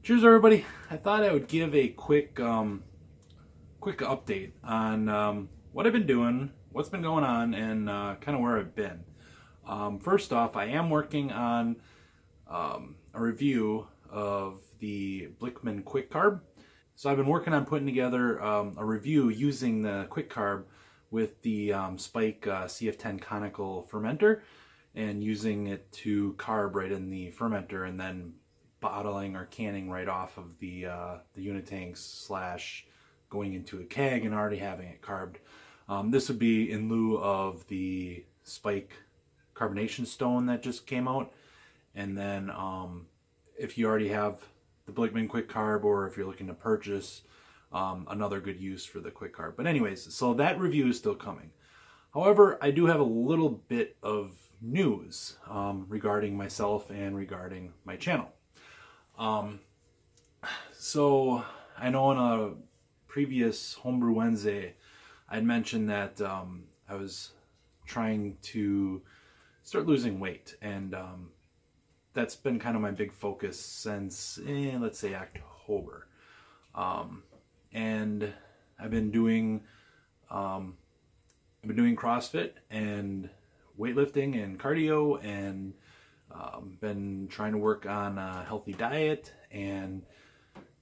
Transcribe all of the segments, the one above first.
Cheers, everybody. I thought I would give a quick update on what I've been doing, what's been going on, and kind of where I've been. First off, I am working on a review of the Blickman Quick Carb. So I've been working on putting together a review using the Quick Carb with the Spike CF10 conical fermenter and using it to carb right in the fermenter and then bottling or canning right off of the unit tanks slash going into a keg and already having it carbed. This would be in lieu of the Spike carbonation stone that just came out. And then if you already have the Blickman Quick Carb, or if you're looking to purchase another good use for the Quick Carb. But anyways, so that review is still coming. However, I do have a little bit of news regarding myself and regarding my channel. So I know in a previous Homebrew Wednesday, I'd mentioned that I was trying to start losing weight, and that's been kind of my big focus since, let's say, October. And I've been doing CrossFit and weightlifting and cardio, and been trying to work on a healthy diet and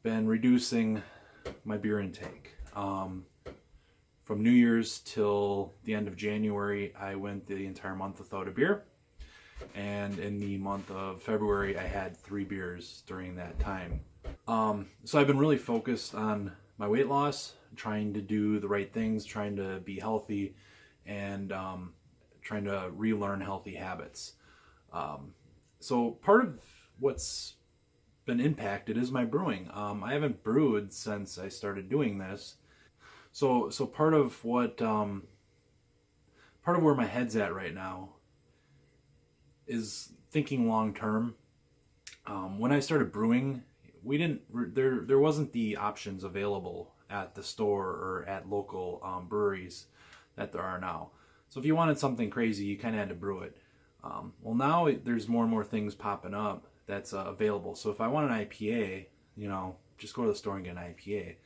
been reducing my beer intake. From New Year's till the end of January, I went the entire month without a beer. And in the month of February, I had 3 beers during that time. So I've been really focused on my weight loss, trying to do the right things, trying to be healthy, and trying to relearn healthy habits. So part of what's been impacted is my brewing. I haven't brewed since I started doing this. So part of what part of where my head's at right now is thinking long term. When I started brewing, there wasn't the options available at the store or at local breweries that there are now. So if you wanted something crazy, you kind of had to brew it. Well, now there's more and more things popping up that's available. So if I want an IPA, just go to the store and get an IPA.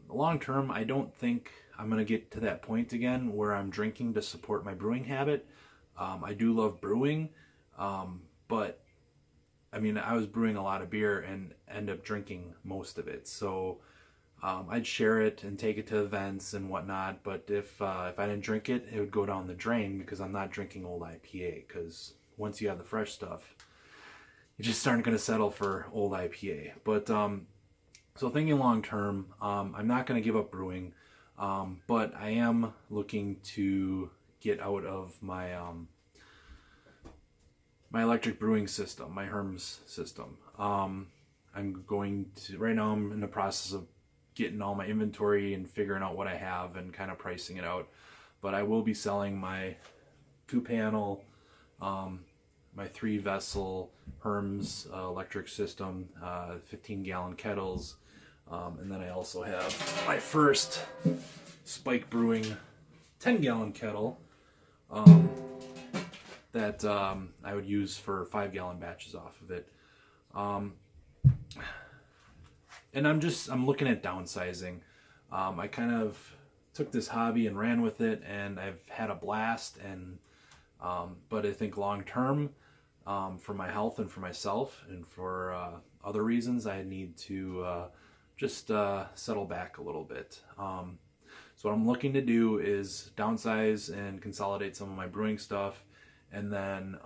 Long term, I don't think I'm going to get to that point again where I'm drinking to support my brewing habit. I do love brewing, but I mean, I was brewing a lot of beer and end up drinking most of it. So I'd share it and take it to events and whatnot. But if I didn't drink it, it would go down the drain because I'm not drinking old IPA. Because once you have the fresh stuff, you just aren't going to settle for old IPA. But so thinking long term, I'm not going to give up brewing, but I am looking to get out of my my electric brewing system, my Herms system. I'm going to, right now I'm in the process of getting all my inventory and figuring out what I have and kind of pricing it out. But I will be selling my 2-panel, my 3-vessel Herms electric system, 15-gallon kettles, and then I also have my first Spike Brewing 10-gallon kettle that I would use for 5-gallon batches off of it. And I'm looking at downsizing. I kind of took this hobby and ran with it, and I've had a blast. And but I think long term, for my health and for myself and for other reasons, I need to just settle back a little bit. So what I'm looking to do is downsize and consolidate some of my brewing stuff, and then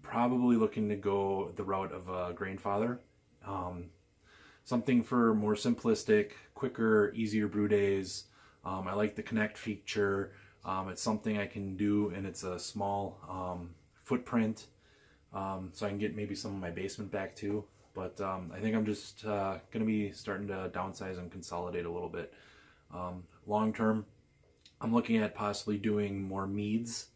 probably looking to go the route of a grainfather. Something for more simplistic, quicker, easier brew days. I like the Connect feature. It's something I can do, and it's a small footprint, so I can get maybe some of my basement back too. But I think I'm just going to be starting to downsize and consolidate a little bit. Long term, I'm looking at possibly doing more meads,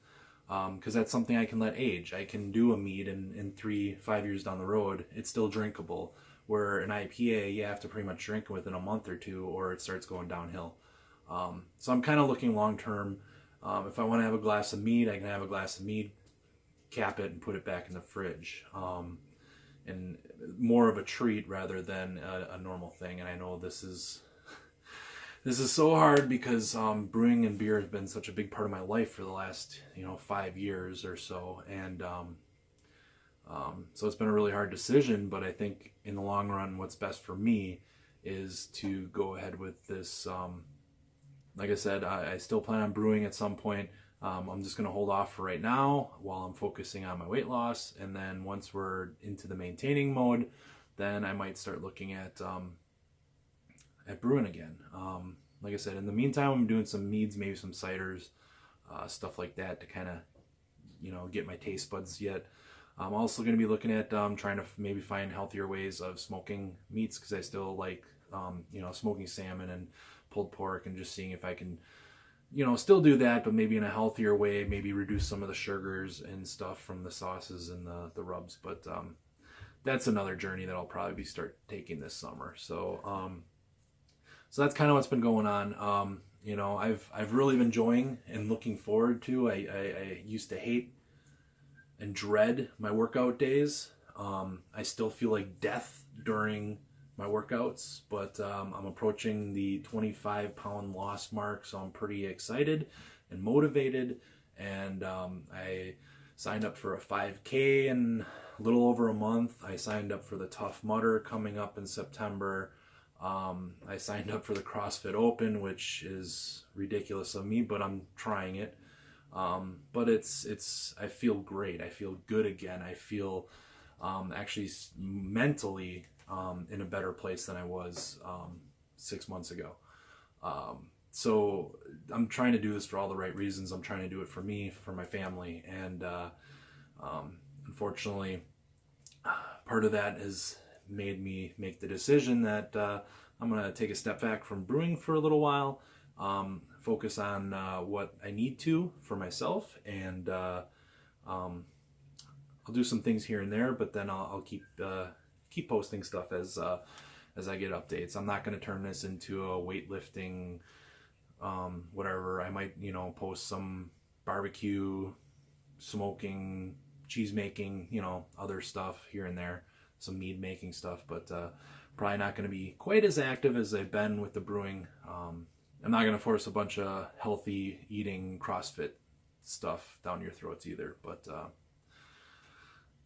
because that's something I can let age. I can do a mead in 3-5 years down the road, it's still drinkable. Where an IPA, you have to pretty much drink it within a month or two, or it starts going downhill. So I'm kind of looking long term. If I want to have a glass of mead, I can have a glass of mead, cap it, and put it back in the fridge. and more of a treat rather than a normal thing. And I know this is so hard because brewing and beer has been such a big part of my life for the last 5 years or so, and so it's been a really hard decision. But I think in the long run, what's best for me is to go ahead with this. Like I said, I still plan on brewing at some point. I'm just going to hold off for right now while I'm focusing on my weight loss, and then once we're into the maintaining mode, then I might start looking at brewing again. Like I said, in the meantime, I'm doing some meads, maybe some ciders, stuff like that to kind of, get my taste buds yet. I'm also going to be looking at trying to maybe find healthier ways of smoking meats, because I still like, smoking salmon and pulled pork, and just seeing if I can, still do that, but maybe in a healthier way, maybe reduce some of the sugars and stuff from the sauces and the rubs. But that's another journey that I'll probably start taking this summer. So that's kind of what's been going on. I've really been enjoying and looking forward to. I used to hate and dread my workout days. I still feel like death during my workouts, but I'm approaching the 25-pound loss mark, so I'm pretty excited and motivated. And I signed up for a 5K in a little over a month. I signed up for the Tough Mudder coming up in September. I signed up for the CrossFit Open, which is ridiculous of me, but I'm trying it. But I feel great. I feel good again. I feel actually mentally in a better place than I was 6 months ago. So I'm trying to do this for all the right reasons. I'm trying to do it for me, for my family, and unfortunately, part of that has made me make the decision that I'm going to take a step back from brewing for a little while, focus on what I need to for myself, and I'll do some things here and there, but then I'll keep posting stuff as I get updates. I'm not going to turn this into a weightlifting whatever. I might post some barbecue, smoking, cheese making, other stuff here and there, some mead making stuff, but probably not going to be quite as active as I've been with the brewing. I'm not going to force a bunch of healthy eating CrossFit stuff down your throats either, but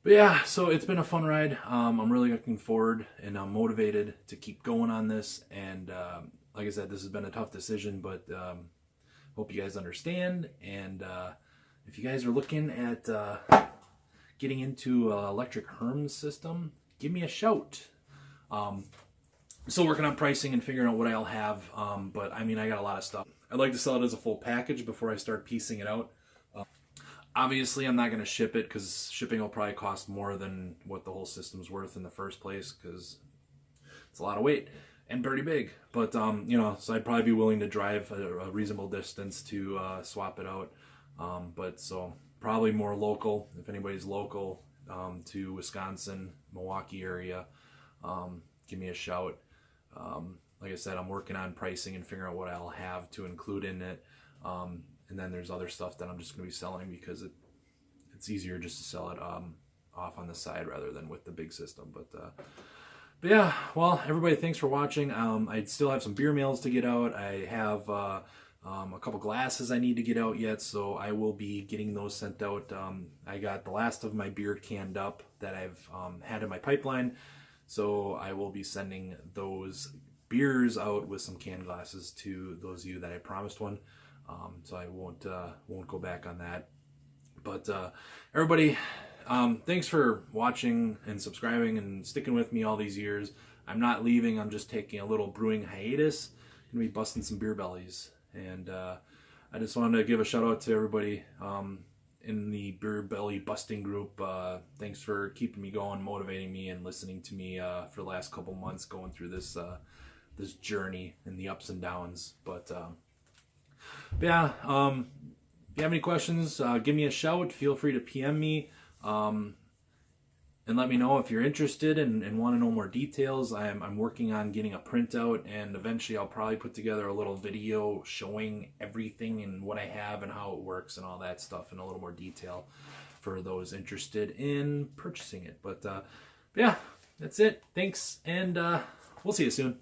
yeah, so it's been a fun ride. I'm really looking forward, and I'm motivated to keep going on this. And like I said, this has been a tough decision, but hope you guys understand. And if you guys are looking at getting into electric Herms system, give me a shout. Still working on pricing and figuring out what I'll have, but I mean, I got a lot of stuff. I'd like to sell it as a full package before I start piecing it out. Obviously, I'm not going to ship it, because shipping will probably cost more than what the whole system's worth in the first place, because it's a lot of weight and pretty big. But, so I'd probably be willing to drive a reasonable distance to swap it out. But so probably more local, if anybody's local to Wisconsin, Milwaukee area, give me a shout. Like I said, I'm working on pricing and figuring out what I'll have to include in it. And then there's other stuff that I'm just going to be selling, because it's easier just to sell it off on the side rather than with the big system. But yeah, well, everybody, thanks for watching. I still have some beer mails to get out. I have a couple glasses I need to get out yet, so I will be getting those sent out. I got the last of my beer canned up that I've had in my pipeline, so I will be sending those beers out with some canned glasses to those of you that I promised one. So I won't go back on that. But everybody, thanks for watching and subscribing and sticking with me all these years. I'm not leaving. I'm just taking a little brewing hiatus. Gonna be busting some beer bellies, and I just wanted to give a shout out to everybody in the beer belly busting group. Thanks for keeping me going, motivating me, and listening to me for the last couple months going through this journey and the ups and downs. But yeah, if you have any questions, give me a shout. Feel free to PM me and let me know if you're interested and want to know more details. I'm working on getting a printout, and eventually I'll probably put together a little video showing everything and what I have and how it works and all that stuff in a little more detail for those interested in purchasing it. But Yeah, that's it. Thanks, and we'll see you soon.